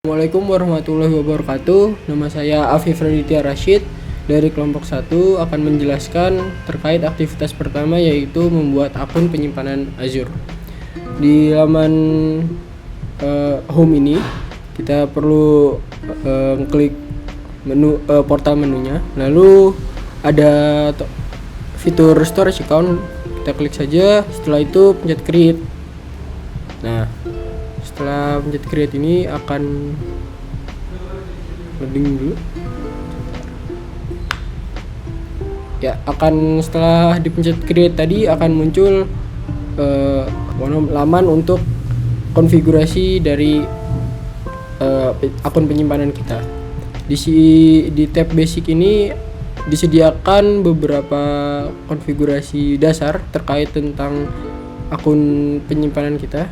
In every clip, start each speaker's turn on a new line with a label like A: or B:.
A: Assalamualaikum warahmatullahi wabarakatuh. Nama saya Afif Raditya Rashid dari kelompok 1 akan menjelaskan terkait aktivitas pertama, yaitu membuat akun penyimpanan Azure. Di laman home ini kita perlu klik menu portal menunya, lalu ada fitur storage account, kita klik saja. Setelah itu pencet create. Nah, setelah pencet create ini akan loading dulu. Ya, akan setelah dipencet create tadi akan muncul laman untuk konfigurasi dari akun penyimpanan kita. Di tab basic ini disediakan beberapa konfigurasi dasar terkait tentang akun penyimpanan kita.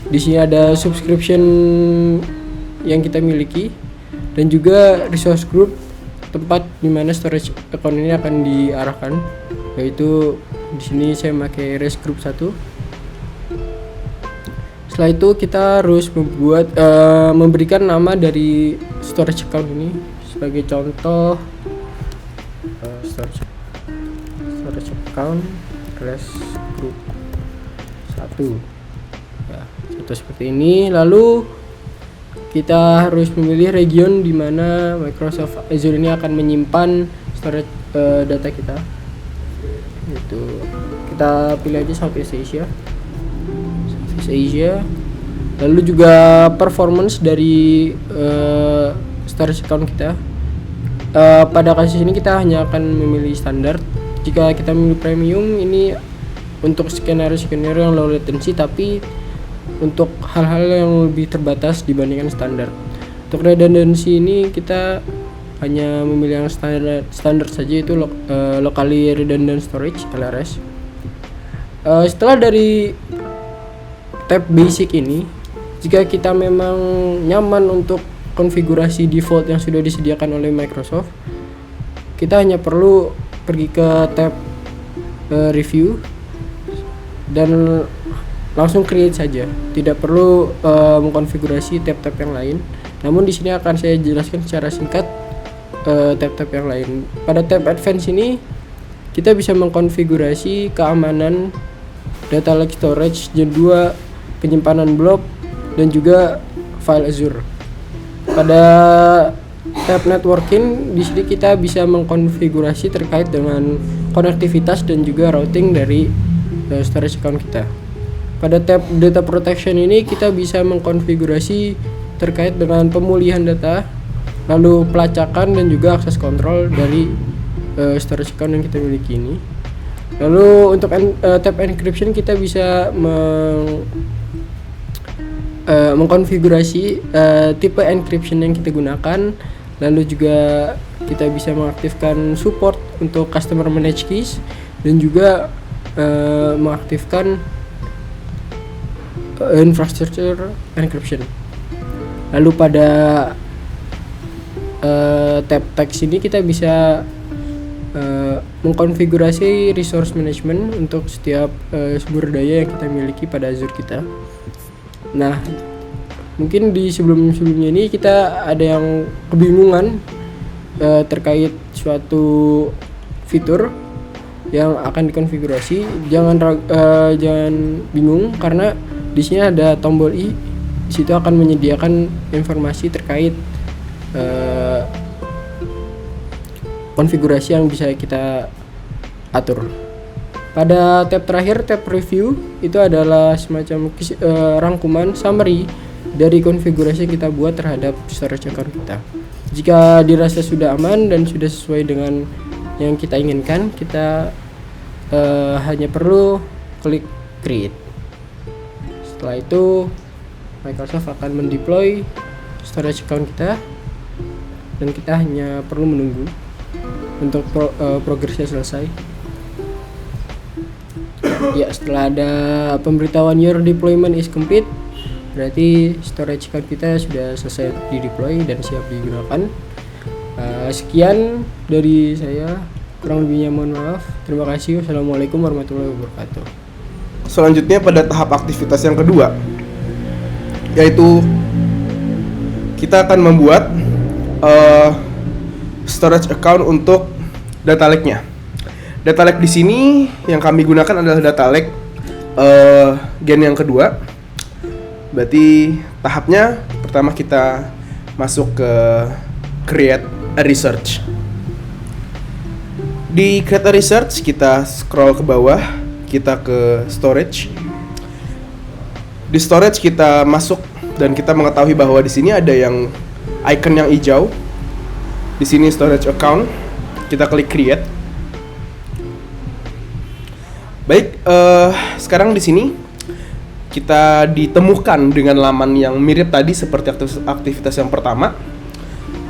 A: Di sini ada subscription yang kita miliki dan juga resource group, tempat di mana storage account ini akan diarahkan, yaitu di sini saya pakai res group 1. Setelah itu kita harus memberikan nama dari storage account ini. Sebagai contoh, storage account res group 1. Seperti ini. Lalu kita harus memilih region di mana Microsoft Azure ini akan menyimpan storage data kita. Itu kita pilih aja Southeast Asia. Lalu juga performance dari storage account kita. Pada kasus ini kita hanya akan memilih standar. Jika kita memilih premium, ini untuk skenario yang low latency, tapi untuk hal-hal yang lebih terbatas dibandingkan standar. Untuk redundancy ini kita hanya memilih yang standar saja, itu locally redundant storage (LRS). Setelah dari tab basic ini, jika kita memang nyaman untuk konfigurasi default yang sudah disediakan oleh Microsoft, kita hanya perlu pergi ke tab review dan langsung create saja, tidak perlu mengkonfigurasi tab-tab yang lain. Namun di sini akan saya jelaskan secara singkat tab-tab yang lain. Pada tab advance ini kita bisa mengkonfigurasi keamanan, data lake storage, Gen 2, penyimpanan blob, dan juga file Azure. Pada tab networking, di sini kita bisa mengkonfigurasi terkait dengan konektivitas dan juga routing dari storage account kita. Pada tab data protection ini kita bisa mengkonfigurasi terkait dengan pemulihan data, lalu pelacakan dan juga akses kontrol dari storage account yang kita miliki ini. Lalu untuk tab encryption kita bisa mengkonfigurasi tipe encryption yang kita gunakan, lalu juga kita bisa mengaktifkan support untuk customer managed keys dan juga mengaktifkan infrastructure encryption. Lalu pada tab text ini kita bisa mengkonfigurasi resource management untuk setiap sumber daya yang kita miliki pada Azure kita. Nah, mungkin di sebelumnya ini kita ada yang kebingungan terkait suatu fitur yang akan dikonfigurasi. Jangan bingung, karena di sini ada tombol i. Di situ akan menyediakan informasi terkait konfigurasi yang bisa kita atur. Pada tab terakhir, tab review, itu adalah semacam rangkuman summary dari konfigurasi yang kita buat terhadap storage account kita. Jika dirasa sudah aman dan sudah sesuai dengan yang kita inginkan, kita hanya perlu klik create. Setelah itu Microsoft akan mendeploy storage account kita dan kita hanya perlu menunggu untuk progresnya selesai. Ya, setelah ada pemberitahuan your deployment is complete, berarti storage account kita sudah selesai di deploy dan siap digunakan. Sekian dari saya, kurang lebihnya mohon maaf. Terima kasih. Wassalamualaikum warahmatullahi wabarakatuh.
B: Selanjutnya pada tahap aktivitas yang kedua, yaitu kita akan membuat storage account untuk data lake-nya. Data lake di sini yang kami gunakan adalah data lake gen yang kedua. Berarti tahapnya pertama kita masuk ke create a research. Di create a research kita scroll ke bawah, kita ke storage. Di storage kita masuk dan kita mengetahui bahwa di sini ada yang icon yang hijau. Di sini storage account. Kita klik create. Baik, sekarang di sini kita ditemukan dengan laman yang mirip tadi seperti aktivitas yang pertama.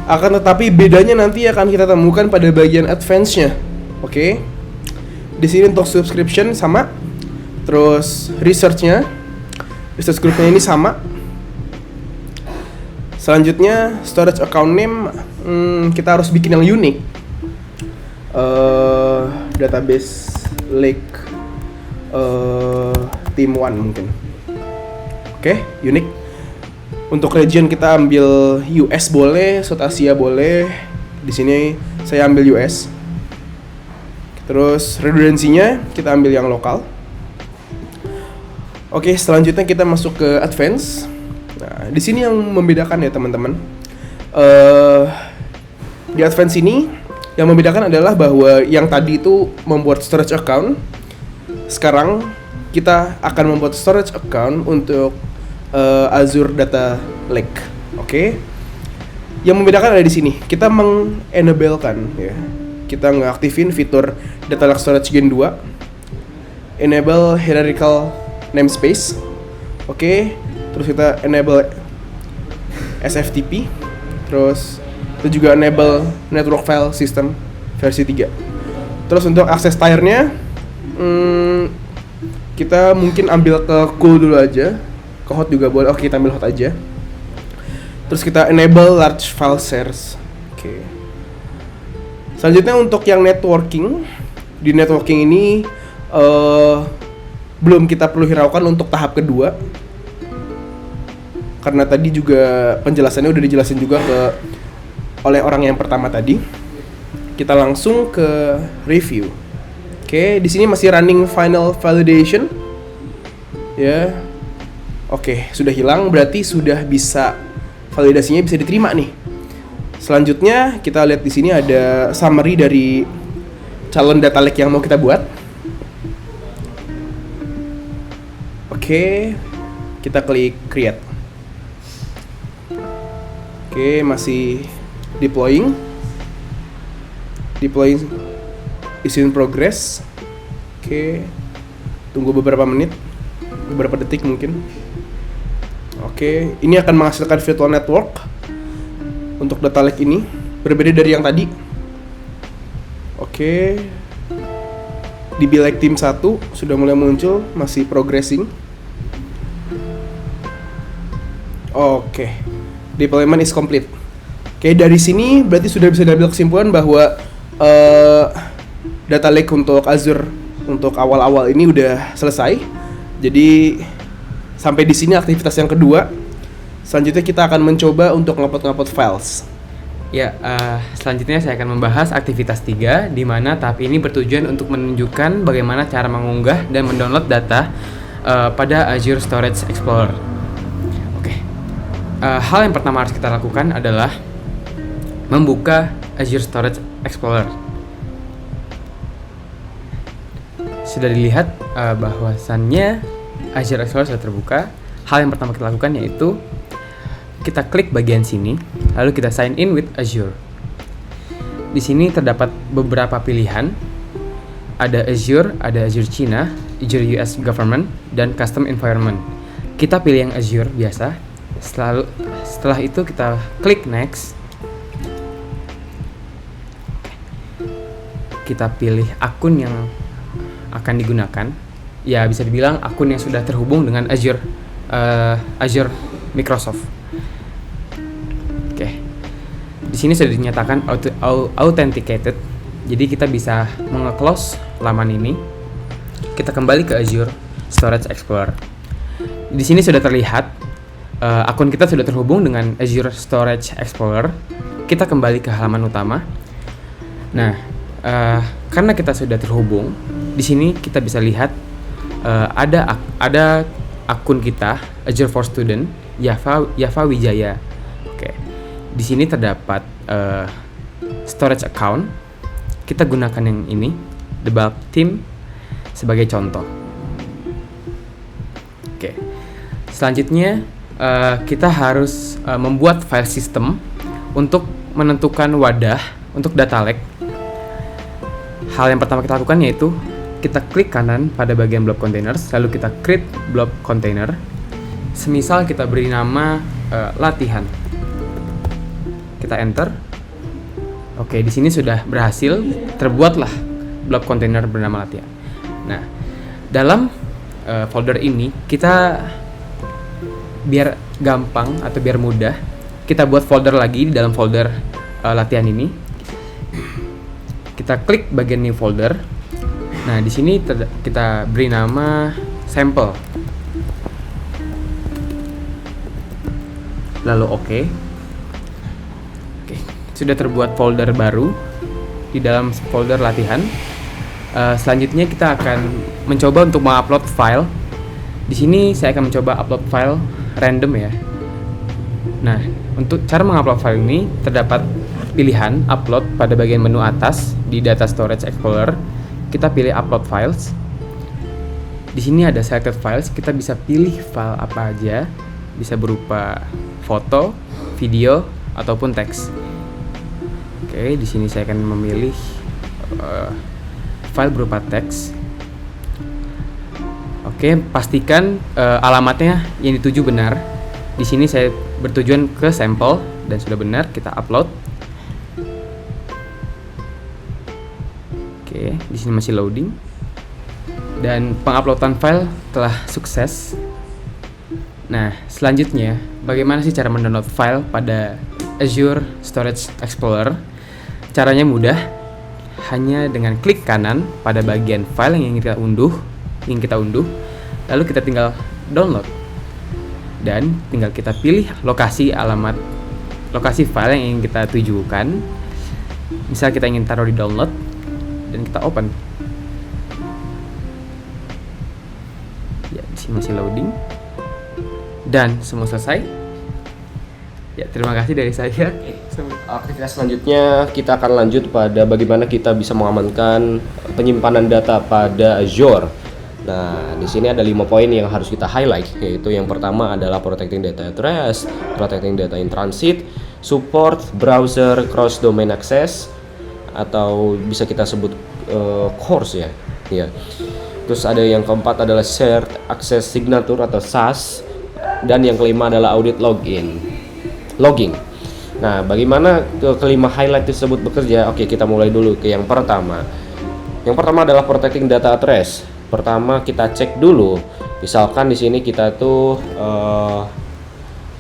B: Akan tetapi bedanya nanti akan kita temukan pada bagian advance-nya. Oke. Di sini untuk subscription sama. Terus research-nya, research group-nya ini sama. Selanjutnya storage account name, kita harus bikin yang unik. Database lake team 1 mungkin. Oke, unik. Untuk region kita ambil US boleh, South Asia boleh. Di sini saya ambil US. Terus redundansinya kita ambil yang lokal. Oke, selanjutnya kita masuk ke advance. Nah, di sini yang membedakan ya teman-teman. Di advance ini yang membedakan adalah bahwa yang tadi itu membuat storage account. Sekarang kita akan membuat storage account untuk Azure Data Lake. Oke. Yang membedakan ada di sini. Kita mengenablekan ya. Kita ngaktifin fitur Data Lake Storage Gen 2. Enable hierarchical namespace. Oke. Terus kita enable SFTP. Terus itu juga enable network file system versi 3. Terus untuk akses tiernya kita mungkin ambil ke cool dulu aja. Ke hot juga boleh. Oke, kita ambil hot aja. Terus kita enable large file shares. Oke. Selanjutnya untuk yang networking. Di networking ini belum kita perlu hiraukan untuk tahap kedua. Karena tadi juga penjelasannya udah dijelasin juga oleh orang yang pertama tadi. Kita langsung ke review. Oke, di sini masih running final validation. Ya. Oke, sudah hilang, berarti sudah bisa validasinya bisa diterima nih. Selanjutnya kita lihat di sini ada summary dari calon data lake yang mau kita buat. Oke, kita klik create. Oke, masih deploying is in progress. Oke, tunggu beberapa menit, beberapa detik mungkin. Oke, ini akan menghasilkan virtual network untuk data lake ini, berbeda dari yang tadi. Oke, DB Lake Team 1 sudah mulai muncul, masih progressing. Oke, deployment is complete. Oke, dari sini berarti sudah bisa diambil kesimpulan bahwa data lake untuk Azure untuk awal-awal ini udah selesai. Jadi sampai di sini aktivitas yang kedua. Selanjutnya kita akan mencoba untuk ngupload files.
C: Ya, selanjutnya saya akan membahas aktivitas 3, di mana tahap ini bertujuan untuk menunjukkan bagaimana cara mengunggah dan mendownload data pada Azure Storage Explorer. Oke, hal yang pertama harus kita lakukan adalah membuka Azure Storage Explorer. Sudah dilihat bahwasannya Azure Explorer sudah terbuka. Hal yang pertama kita lakukan yaitu kita klik bagian sini, lalu kita sign in with Azure. Di sini terdapat beberapa pilihan. Ada Azure China, Azure US Government, dan Custom Environment. Kita pilih yang Azure biasa. Setelah itu kita klik next. Kita pilih akun yang akan digunakan. Ya, bisa dibilang akun yang sudah terhubung dengan Azure Microsoft. Oke. Di sini sudah dinyatakan authenticated. Jadi kita bisa nge-close laman ini. Kita kembali ke Azure Storage Explorer. Di sini sudah terlihat akun kita sudah terhubung dengan Azure Storage Explorer, kita kembali ke halaman utama. Nah, karena kita sudah terhubung, di sini kita bisa lihat ada akun kita Azure for Student Yava Wijaya. Oke, di sini terdapat storage account. Kita gunakan yang ini, the bulk theme, sebagai contoh. Oke, selanjutnya kita harus membuat file system untuk menentukan wadah untuk data lake. Hal yang pertama kita lakukan yaitu kita klik kanan pada bagian blob containers, lalu kita create blob container. Semisal kita beri nama latihan. Kita enter. Oke, di sini sudah berhasil terbuatlah blob container bernama latihan. Nah, dalam folder ini kita biar gampang atau biar mudah, kita buat folder lagi di dalam folder latihan ini. Kita klik bagian new folder. Nah, di sini kita beri nama sampel. Lalu oke. Oke, sudah terbuat folder baru di dalam folder latihan. Selanjutnya kita akan mencoba untuk mengupload file. Di sini saya akan mencoba upload file random ya. Nah, untuk cara mengupload file ini terdapat pilihan upload pada bagian menu atas di Data Storage Explorer. Kita pilih upload files. Di sini ada selected files. Kita bisa pilih file apa aja, bisa berupa foto, video, ataupun teks. Oke, di sini saya akan memilih file berupa teks. Oke, pastikan alamatnya yang dituju benar. Di sini saya bertujuan ke sampel dan sudah benar, kita upload. Oke, di sini masih loading. Dan penguploadan file telah sukses. Nah, selanjutnya bagaimana sih cara mendownload file pada Azure Storage Explorer? Caranya mudah. Hanya dengan klik kanan pada bagian file yang ingin kita unduh, lalu kita tinggal download dan tinggal kita pilih lokasi file yang ingin kita tujukan. Misal kita ingin taruh di download dan kita open. Ya, di sini masih loading dan semua selesai. Ya, terima kasih dari saya.
D: Aktivitas selanjutnya kita akan lanjut pada bagaimana kita bisa mengamankan penyimpanan data pada Azure. Nah, di sini ada 5 poin yang harus kita highlight, yaitu yang pertama adalah protecting data at rest, protecting data in transit, support browser cross domain access, atau bisa kita sebut CORS ya. Ya. Terus ada yang keempat adalah shared access signature atau SAS, dan yang kelima adalah audit logging. Nah, bagaimana kelima highlight tersebut bekerja? Oke, kita mulai dulu ke yang pertama. Yang pertama adalah protecting data at rest. Pertama kita cek dulu, misalkan di sini kita tuh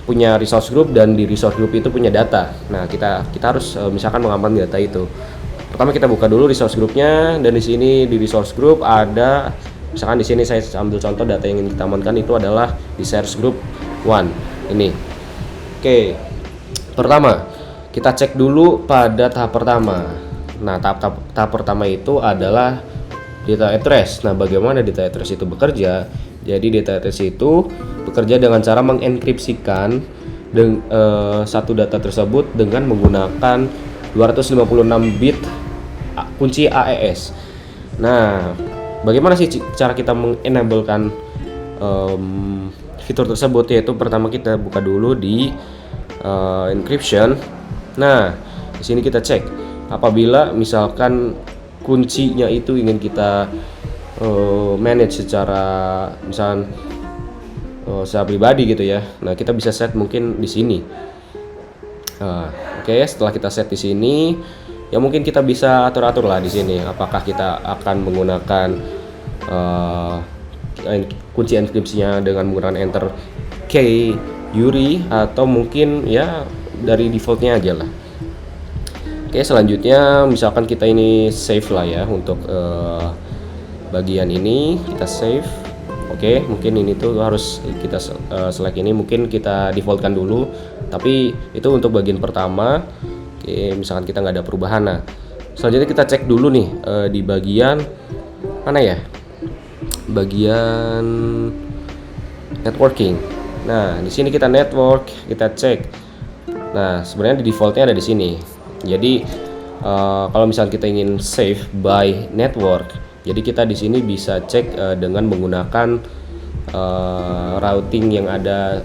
D: punya resource group dan di resource group itu punya data. Nah, kita harus misalkan mengamankan data itu. Pertama kita buka dulu resource groupnya, dan di sini di resource group ada, misalkan di sini saya ambil contoh data yang ingin kita amankan itu adalah di source group 1 ini. Oke. Pertama, kita cek dulu pada tahap pertama. Nah, tahap pertama itu adalah data at rest. Nah, bagaimana data at rest itu bekerja? Jadi data at rest itu bekerja dengan cara mengenkripsikan satu data tersebut dengan menggunakan 256 bit kunci AES. Nah, bagaimana sih cara kita mengenablekan fitur tersebut? Yaitu pertama kita buka dulu di encryption. Nah, di sini kita cek apabila misalkan kuncinya itu ingin kita manage secara misalkan secara pribadi gitu ya. Nah, kita bisa set mungkin di sini. Oke, setelah kita set di sini, ya mungkin kita bisa atur-atur lah di sini. Apakah kita akan menggunakan kunci enkripsinya dengan menggunakan enter key Yuri, atau mungkin ya dari defaultnya aja lah. Oke, selanjutnya misalkan kita ini save lah ya untuk bagian ini kita save. Oke, mungkin ini tuh harus kita select ini mungkin kita defaultkan dulu. Tapi itu untuk bagian pertama. Oke, misalkan kita nggak ada perubahan. Nah, selanjutnya kita cek dulu nih di bagian mana ya? Bagian networking. Nah, di sini kita network, kita cek. Nah, sebenarnya di defaultnya ada di sini. Jadi kalau misalnya kita ingin save by network, jadi kita di sini bisa cek dengan menggunakan routing yang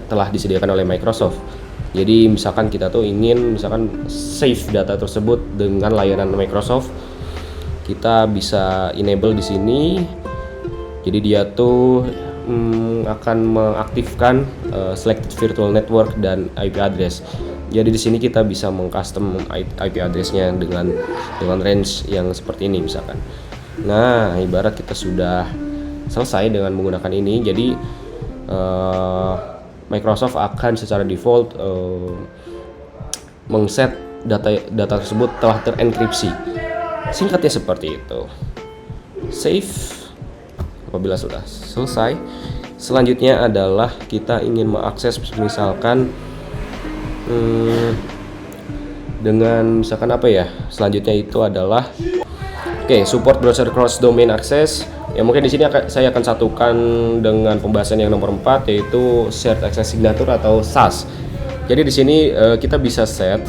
D: telah disediakan oleh Microsoft. Jadi misalkan kita tuh ingin misalkan save data tersebut dengan layanan Microsoft, kita bisa enable di sini. Jadi dia tuh akan mengaktifkan selected virtual network dan IP address. Jadi di sini kita bisa mengcustom IP addressnya dengan range yang seperti ini misalkan. Nah, ibarat kita sudah selesai dengan menggunakan ini, jadi Microsoft akan secara default mengset data tersebut telah terenkripsi. Singkatnya seperti itu. Save apabila sudah selesai. Selanjutnya adalah kita ingin mengakses misalkan dengan misalkan apa ya? Selanjutnya itu adalah support browser cross domain access. Ya mungkin di sini saya akan satukan dengan pembahasan yang nomor 4 yaitu shared access signature atau SAS. Jadi di sini kita bisa set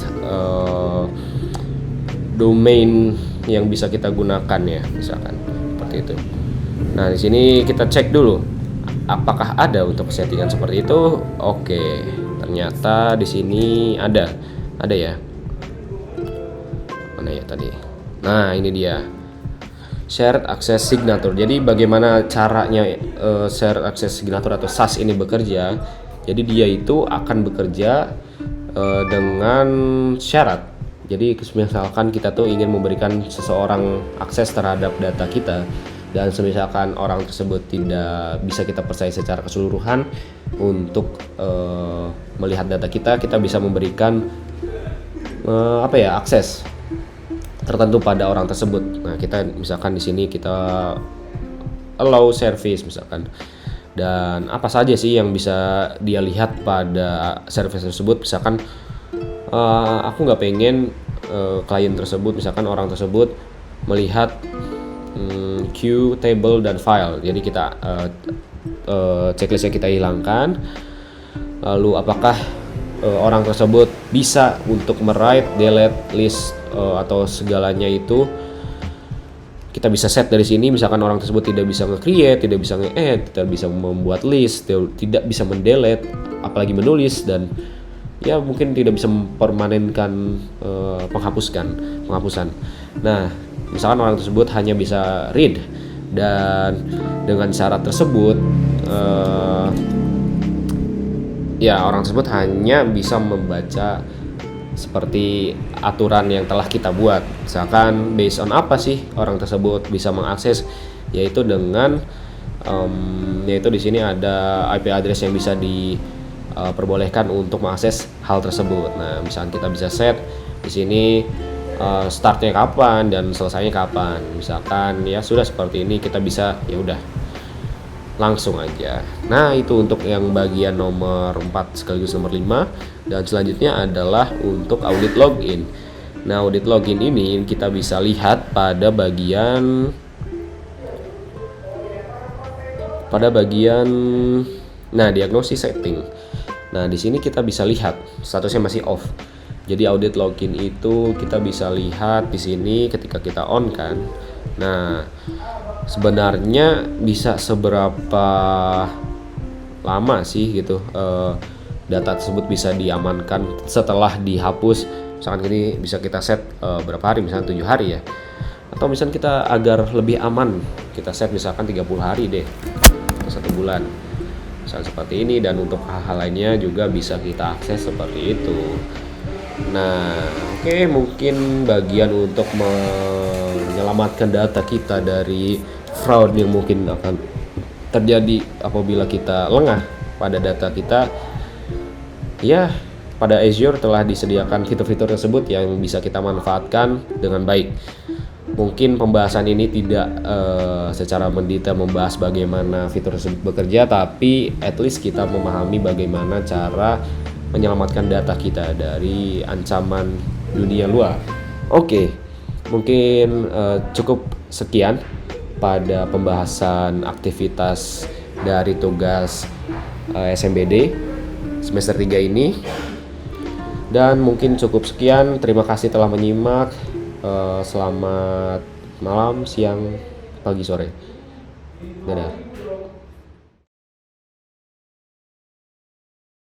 D: domain yang bisa kita gunakan ya, misalkan seperti itu. Nah, di sini kita cek dulu apakah ada untuk settingan seperti itu. Oke, ternyata di sini ada ya. Mana ya tadi? Nah, ini dia. Shared Access Signature. Jadi bagaimana caranya Shared Access Signature atau SAS ini bekerja? Jadi dia itu akan bekerja dengan syarat. Jadi misalkan kita tuh ingin memberikan seseorang akses terhadap data kita, dan misalkan orang tersebut tidak bisa kita percaya secara keseluruhan untuk melihat data kita bisa memberikan akses tertentu pada orang tersebut. Nah, kita misalkan di sini kita allow service misalkan, dan apa saja sih yang bisa dia lihat pada service tersebut. Misalkan aku nggak pengen klien tersebut, misalkan orang tersebut melihat queue, table, dan file. Jadi kita checklistnya kita hilangkan. Lalu apakah orang tersebut bisa untuk write, delete, list atau segalanya itu kita bisa set dari sini. Misalkan orang tersebut tidak bisa nge-create, tidak bisa nge-add, tidak bisa membuat list, tidak bisa mendelete, apalagi menulis, dan ya mungkin tidak bisa mempermanenkan penghapusan. Nah, misalkan orang tersebut hanya bisa read, dan dengan syarat tersebut orang tersebut hanya bisa membaca seperti aturan yang telah kita buat. Misalkan based on apa sih orang tersebut bisa mengakses, yaitu dengan yaitu di sini ada IP address yang bisa diperbolehkan untuk mengakses hal tersebut. Nah, misalkan kita bisa set di sini startnya kapan dan selesainya kapan. Misalkan ya sudah seperti ini, kita bisa ya udah langsung aja. Nah, itu untuk yang bagian nomor 4 sekaligus nomor 5. Dan selanjutnya adalah untuk audit login. Nah, audit login ini kita bisa lihat pada bagian diagnosis setting. Nah, di sini kita bisa lihat statusnya masih off. Jadi audit login itu kita bisa lihat di sini ketika kita on kan. Nah, sebenarnya bisa seberapa lama sih gitu data tersebut bisa diamankan setelah dihapus. Misalkan ini bisa kita set berapa hari, misalkan 7 hari ya, atau misalkan kita agar lebih aman kita set misalkan 30 hari deh atau 1 bulan misalkan seperti ini. Dan untuk hal-hal lainnya juga bisa kita akses seperti itu. Nah, mungkin bagian untuk menyelamatkan data kita dari fraud yang mungkin akan terjadi apabila kita lengah pada data kita. Ya, pada Azure telah disediakan fitur-fitur tersebut yang bisa kita manfaatkan dengan baik. mungkin pembahasan ini tidak secara mendetail membahas bagaimana fitur tersebut bekerja, tapi at least kita memahami bagaimana cara menyelamatkan data kita dari ancaman dunia luar. Oke, mungkin cukup sekian pada pembahasan aktivitas dari tugas SMBD semester 3 ini. Dan mungkin cukup sekian, terima kasih telah menyimak. Selamat malam, siang, pagi, sore. Dadah.